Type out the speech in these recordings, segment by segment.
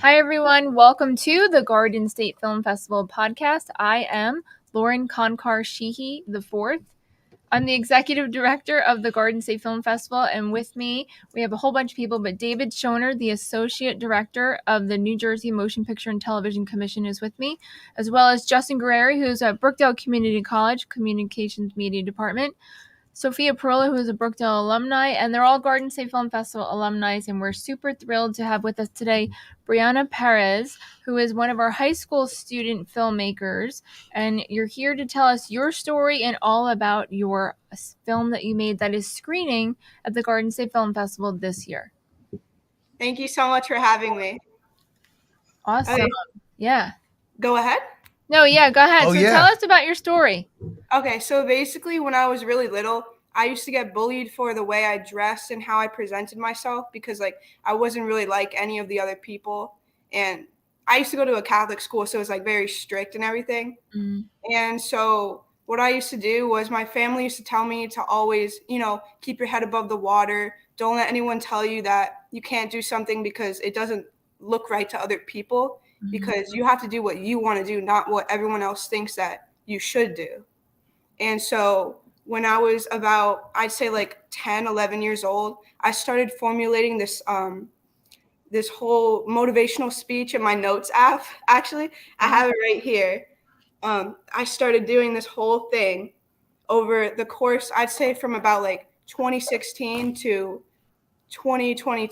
Hi, everyone. Welcome to the Garden State Film Festival podcast. I am Lauren Konkar Sheehy IV. I'm the executive director of the Garden State Film Festival, and with me, we have a whole bunch of people, but David Schoner, the associate director of the New Jersey Motion Picture and Television Commission, is with me, as well as Justin Guerreri, who's at Brookdale Community College, Communications Media Department, Sophia Perola, who is a Brookdale alumni, and they're all Garden State Film Festival alumni, and we're super thrilled to have with us today Brianna Perez, who is one of our high school student filmmakers, and you're here to tell us your story and all about your film that you made that is screening at the Garden State Film Festival this year. Thank you so much for having me. Awesome. Okay. Yeah. Go ahead. No, yeah, go ahead. Tell us about your story. Okay, so basically when I was really little, I used to get bullied for the way I dressed and how I presented myself because I wasn't really like any of the other people. And I used to go to a Catholic school, so it was very strict and everything. Mm. And so what I used to do was my family used to tell me to always, keep your head above the water. Don't let anyone tell you that you can't do something because it doesn't look right to other people, because you have to do what you want to do, not what everyone else thinks that you should do. And so when I was about, I'd say 10, 11 years old, I started formulating this this whole motivational speech in my notes app. Actually, I have it right here. I started doing this whole thing over the course, I'd say from about 2016 to 2020,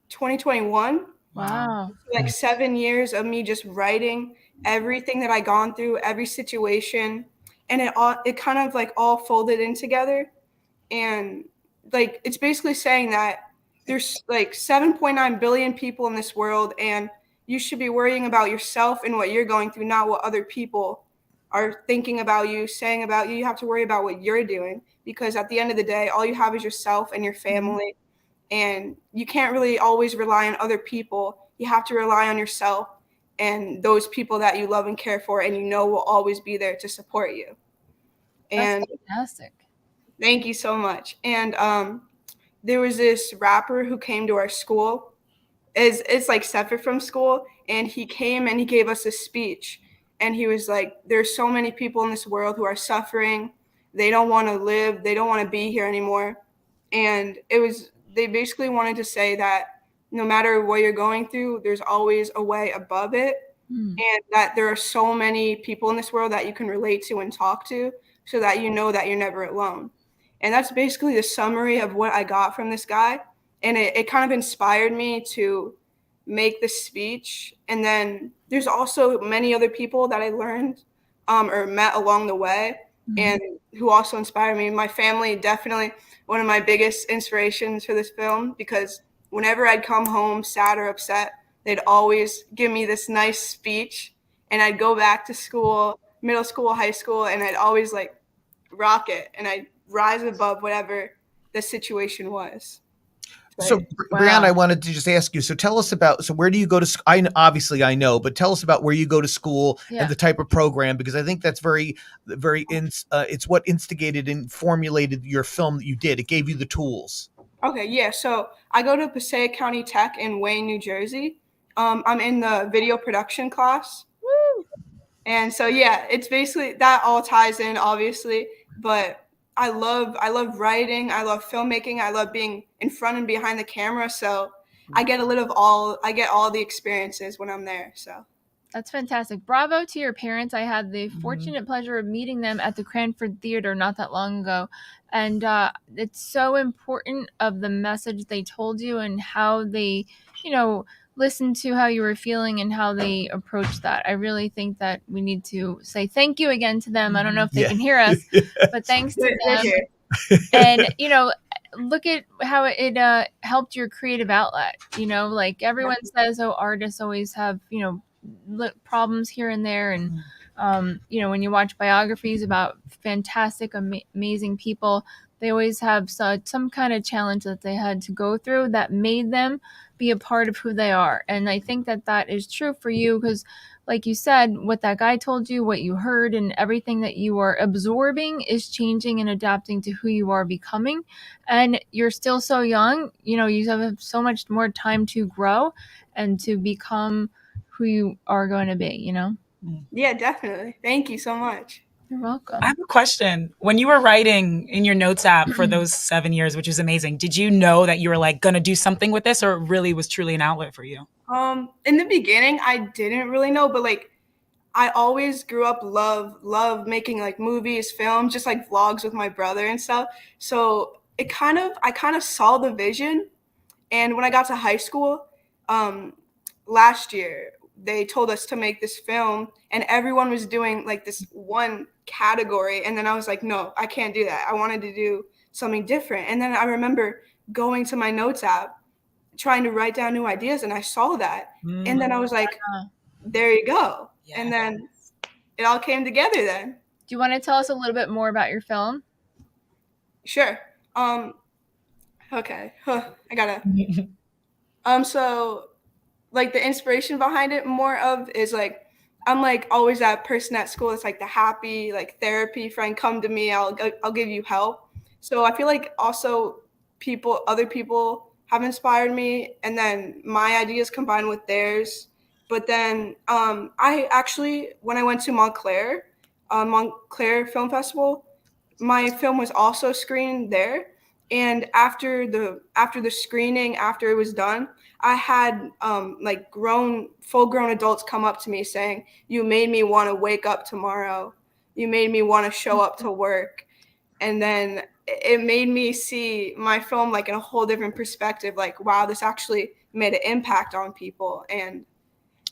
2021. Wow. 7 years of me just writing everything that I gone through, every situation, and it kind of all folded in together. And it's basically saying that there's 7.9 billion people in this world, and you should be worrying about yourself and what you're going through, not what other people are thinking about you, saying about you. You have to worry about what you're doing, because at the end of the day, all you have is yourself and your family. And you can't really always rely on other people. You have to rely on yourself and those people that you love and care for, and will always be there to support you. That's fantastic. Thank you so much. And there was this rapper who came to our school. It's separate from school, and he came and he gave us a speech. And he was like, there's so many people in this world who are suffering. They don't want to live. They don't want to be here anymore. And they basically wanted to say that no matter what you're going through, there's always a way above it. And that there are so many people in this world that you can relate to and talk to, so that you know that you're never alone. And that's basically the summary of what I got from this guy. And it kind of inspired me to make this speech. And then there's also many other people that I learned or met along the way, and who also inspired me. My family, definitely one of my biggest inspirations for this film, because whenever I'd come home sad or upset, they'd always give me this nice speech, and I'd go back to school, middle school, high school, and I'd always rock it, and I'd rise above whatever the situation was. So, Brianna, I wanted to just ask you, so tell us about, so where do you go to school? Obviously I know, but tell us about where you go to school and the type of program, because I think that's very, very, it's what instigated and formulated your film that you did. It gave you the tools. Okay, yeah. So I go to Passaic County Tech in Wayne, New Jersey. I'm in the video production class. Woo! And so, yeah, it's basically, that all ties in, obviously, but I love writing. I love filmmaking. I love being in front and behind the camera. So I get all the experiences when I'm there. So that's fantastic. Bravo to your parents. I had the fortunate pleasure of meeting them at the Cranford Theater not that long ago. And it's so important of the message they told you and how they, listened to how you were feeling and how they approached that. I really think that we need to say thank you again to them. I don't know if they can hear us, but thanks to them. And, look at how it helped your creative outlet. Everyone says, artists always have, problems here and there. And, when you watch biographies about fantastic, amazing people, they always have some kind of challenge that they had to go through that made them be a part of who they are. And I think that is true for you because, like you said, what that guy told you, what you heard, and everything that you are absorbing is changing and adapting to who you are becoming. And you're still so young. You have so much more time to grow and to become who you are going to be, Yeah, definitely. Thank you so much. You're welcome. I have a question. When you were writing in your notes app for those 7 years, which is amazing, did you know that you were like going to do something with this, or it really was truly an outlet for you? In the beginning, I didn't really know, but like I always grew up love making like movies, films, just like vlogs with my brother and stuff. So I kind of saw the vision. And when I got to high school, last year, they told us to make this film and everyone was doing like this one category. And then I was like, no, I can't do that. I wanted to do something different. And then I remember going to my notes app, trying to write down new ideas. And I saw that. And then I was like, there you go. Yeah. And then it all came together then. Do you want to tell us a little bit more about your film? Sure. Okay. I gotta. So like the inspiration behind it more of is like, I'm like always that person at school. It's like the happy, like therapy friend, come to me. I'll give you help. So I feel like also other people have inspired me, and then my ideas combined with theirs. But then I actually, when I went to Montclair Film Festival, my film was also screened there. And after the screening, after it was done, I had like full-grown adults come up to me saying, "You made me want to wake up tomorrow. You made me want to show up to work." And then it made me see my film like in a whole different perspective. Like, wow, this actually made an impact on people, and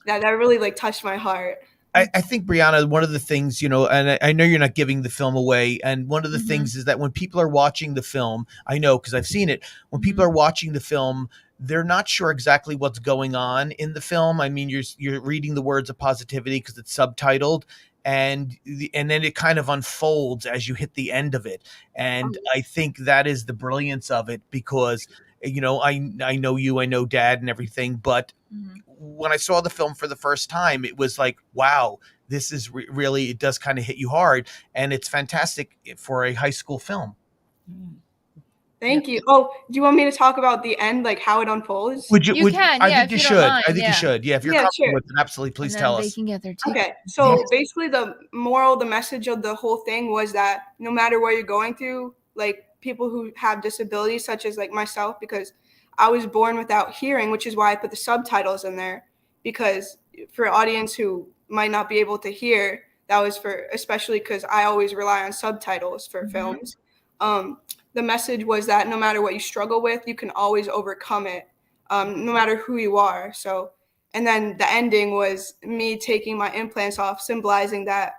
that really like touched my heart. I think, Brianna, one of the things, and I know you're not giving the film away, and one of the things is that when people are watching the film, I know because I've seen it, when people are watching the film, they're not sure exactly what's going on in the film. I mean, you're reading the words of positivity because it's subtitled, and then it kind of unfolds as you hit the end of it. And I think that is the brilliance of it because, I know you, I know Dad and everything, but when I saw the film for the first time, it was like, wow, this is really, it does kind of hit you hard. And it's fantastic for a high school film. Thank you. Oh, do you want me to talk about the end, like how it unfolds? You can, I think you should. I think you should. Yeah, if you're comfortable with it, absolutely. Please tell us. They can get their ticket. Okay, so basically the message of the whole thing was that no matter what you're going through, like people who have disabilities, such as like myself, because I was born without hearing, which is why I put the subtitles in there, because for audience who might not be able to hear, that was especially because I always rely on subtitles for films. The message was that no matter what you struggle with, you can always overcome it, no matter who you are. So, and then the ending was me taking my implants off, symbolizing that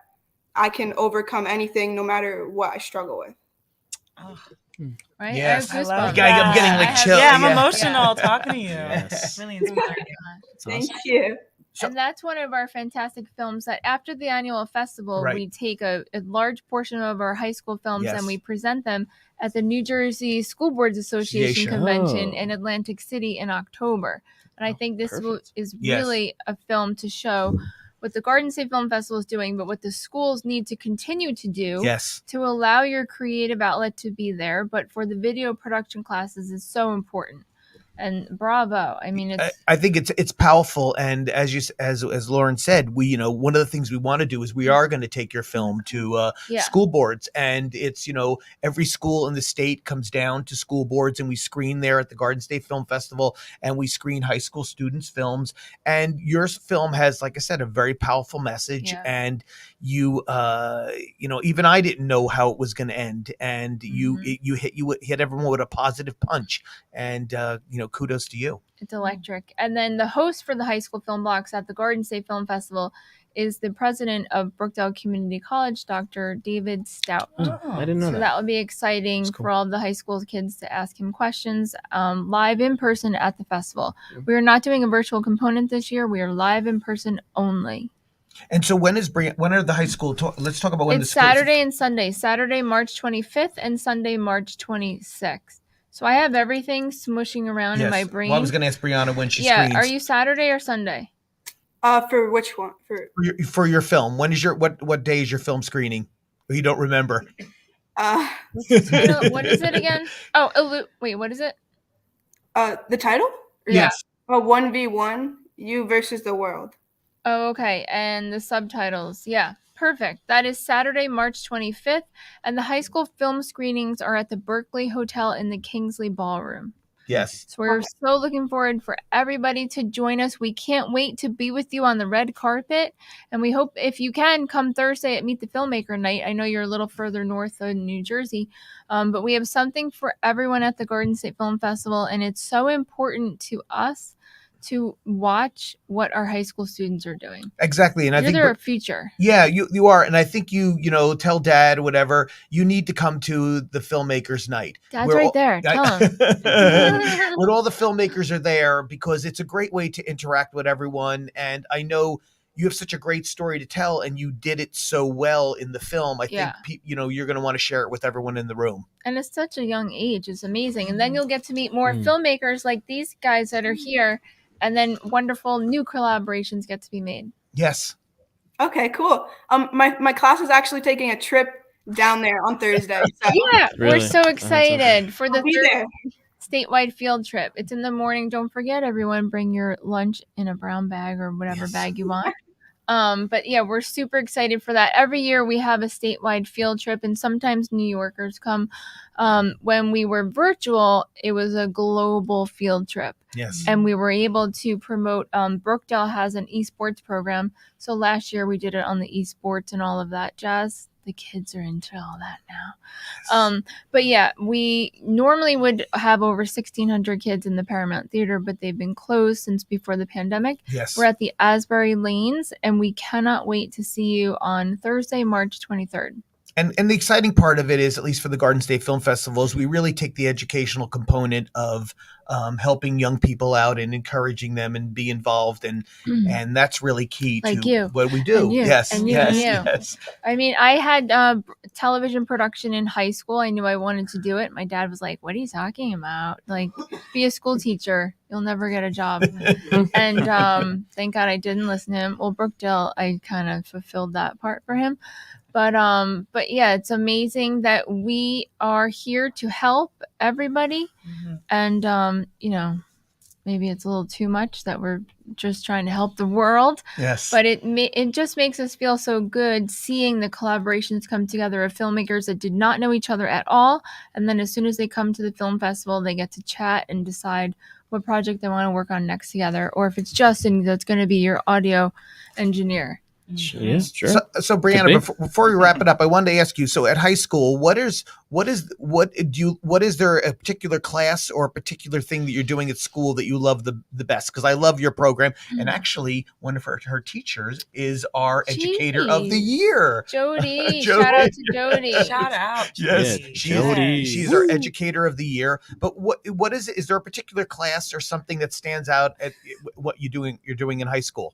I can overcome anything, no matter what I struggle with. Oh. Right? Yes. I'm getting like chills. Yeah, I'm emotional talking to you. Yes. Really inspiring. Thank you. And that's one of our fantastic films that after the annual festival, we take a large portion of our high school films and we present them at the New Jersey School Boards Association convention in Atlantic City in October. And I think this is really a film to show what the Garden State Film Festival is doing, but what the schools need to continue to do to allow your creative outlet to be there. But for the video production classes is so important. And bravo. I mean, I think it's powerful. And as Lauren said, we, one of the things we want to do is we are going to take your film to school boards, and it's, every school in the state comes down to school boards and we screen there at the Garden State Film Festival, and we screen high school students' films. And your film has, like I said, a very powerful message. And you, even I didn't know how it was going to end. And you hit everyone with a positive punch. And, kudos to you. It's electric. And then the host for the high school film blocks at the Garden State Film Festival is the president of Brookdale Community College, Dr. David Stout. Oh, I didn't know that. So that will be exciting for all of the high school kids to ask him questions live in person at the festival. We are not doing a virtual component this year. We are live in person only. And so when are the high school? Let's talk about when it's Saturday and Sunday. Saturday, March 25th, and Sunday, March 26th. So I have everything smushing around in my brain. Well, I was going to ask Brianna when she Yeah, screens. are you Saturday or Sunday? For which one? For your film. When is what day is your film screening? You don't remember. What is it again? Oh, wait, what is it? The title? Yes. 1v1, You versus the World. Oh, okay. And the subtitles. Yeah, perfect. That is Saturday, March 25th. And the high school film screenings are at the Berkeley Hotel in the Kingsley Ballroom. Yes. So we're so looking forward for everybody to join us. We can't wait to be with you on the red carpet. And we hope if you can come Thursday at Meet the Filmmaker night. I know you're a little further north in New Jersey, but we have something for everyone at the Garden State Film Festival. And it's so important to us to watch what our high school students are doing. Exactly. And I think their future. Yeah, you are. And I think you tell dad or whatever, you need to come to the filmmakers night. Dad's right there. Tell him. When all the filmmakers are there, because it's a great way to interact with everyone. And I know you have such a great story to tell, and you did it so well in the film. I think you're going to want to share it with everyone in the room. And it's such a young age. It's amazing. And then you'll get to meet more filmmakers like these guys that are here. And then wonderful new collaborations get to be made. Yes. Okay, cool. My class is actually taking a trip down there on Thursday. So. Yeah, really? We're so excited for the third statewide field trip. It's in the morning. Don't forget, everyone, bring your lunch in a brown bag or whatever bag you want. But yeah, we're super excited for that. Every year we have a statewide field trip, and sometimes New Yorkers come. When we were virtual, it was a global field trip. Yes. And we were able to promote, Brookdale has an esports program. So last year we did it on the esports and all of that jazz. The kids are into all that now. But yeah, we normally would have over 1,600 kids in the Paramount Theater, but they've been closed since before the pandemic. Yes. We're at the Asbury Lanes, and we cannot wait to see you on Thursday, March 23rd. And the exciting part of it is, at least for the Garden State Film Festival, is we really take the educational component of helping young people out and encouraging them and be involved, and that's really key to what we do. Yes. I mean, I had television production in high school. I knew I wanted to do it. My dad was like, "What are you talking about? Like, be a school teacher. You'll never get a job." And thank God I didn't listen to him. Well, Brookdale, I kind of fulfilled that part for him. But yeah, it's amazing that we are here to help everybody. And, maybe it's a little too much that we're just trying to help the world. Yes. But it just makes us feel so good seeing the collaborations come together of filmmakers that did not know each other at all. And then as soon as they come to the film festival, they get to chat and decide what project they want to work on next together. Or if it's Justin, that's going to be your audio engineer. Yeah, sure. So Brianna, before we wrap it up, I wanted to ask you. So, at high school, what is there a particular class or a particular thing that you're doing at school that you love the best? Because I love your program, and actually, one of her teachers is our educator of the year, Jody. Shout out to Jody. Shout out. Yes, Jody. She's our educator of the year. But what is it? Is there a particular class or something that stands out at what you're doing in high school?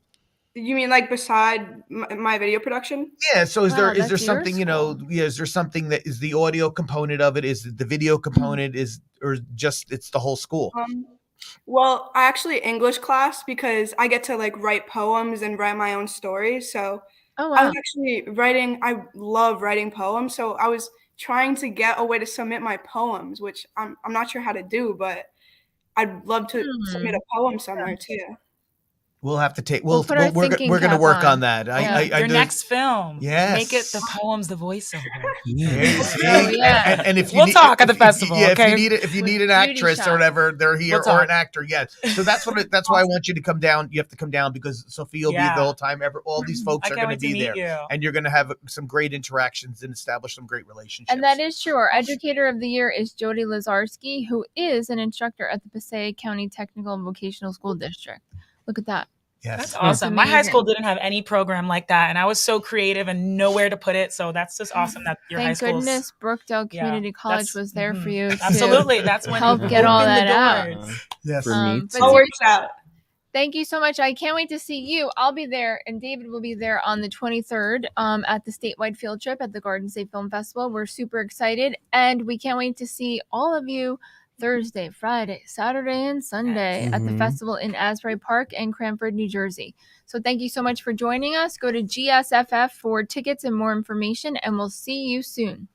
You mean like beside my video production? Yeah. So is there something, is there something that is the audio component of it? Is it the video component or just it's the whole school? Well, I actually English class because I get to like write poems and write my own stories. So I was actually I love writing poems. So I was trying to get a way to submit my poems, which I'm not sure how to do, but I'd love to submit a poem somewhere too. We'll have to take. We're going to work on that. Your next film. Yes. Make it the poems, the voiceover. And if we'll talk at the festival. Okay. If you need an actress or whatever, they're here, or an actor. Yes. So that's why I want you to come down. You have to come down because Sophia will be the whole time. All these folks are going to be there, and you're going to have some great interactions and establish some great relationships. And that is true. Our educator of the year is Jody Lazarski, who is an instructor at the Passaic County Technical and Vocational School District. Look at that. Yes. That's awesome. My high school didn't have any program like that, and I was so creative and nowhere to put it. So that's just awesome that your high school. Thank goodness Brookdale Community College was there for you. Absolutely. That's when help get all that out. Yes. For me all works out. Thank you so much. I can't wait to see you. I'll be there, and David will be there on the 23rd at the statewide field trip at the Garden State Film Festival. We're super excited, and we can't wait to see all of you Thursday, Friday, Saturday, and Sunday at the festival in Asbury Park and Cranford, New Jersey. So thank you so much for joining us. Go to GSFF for tickets and more information, and we'll see you soon.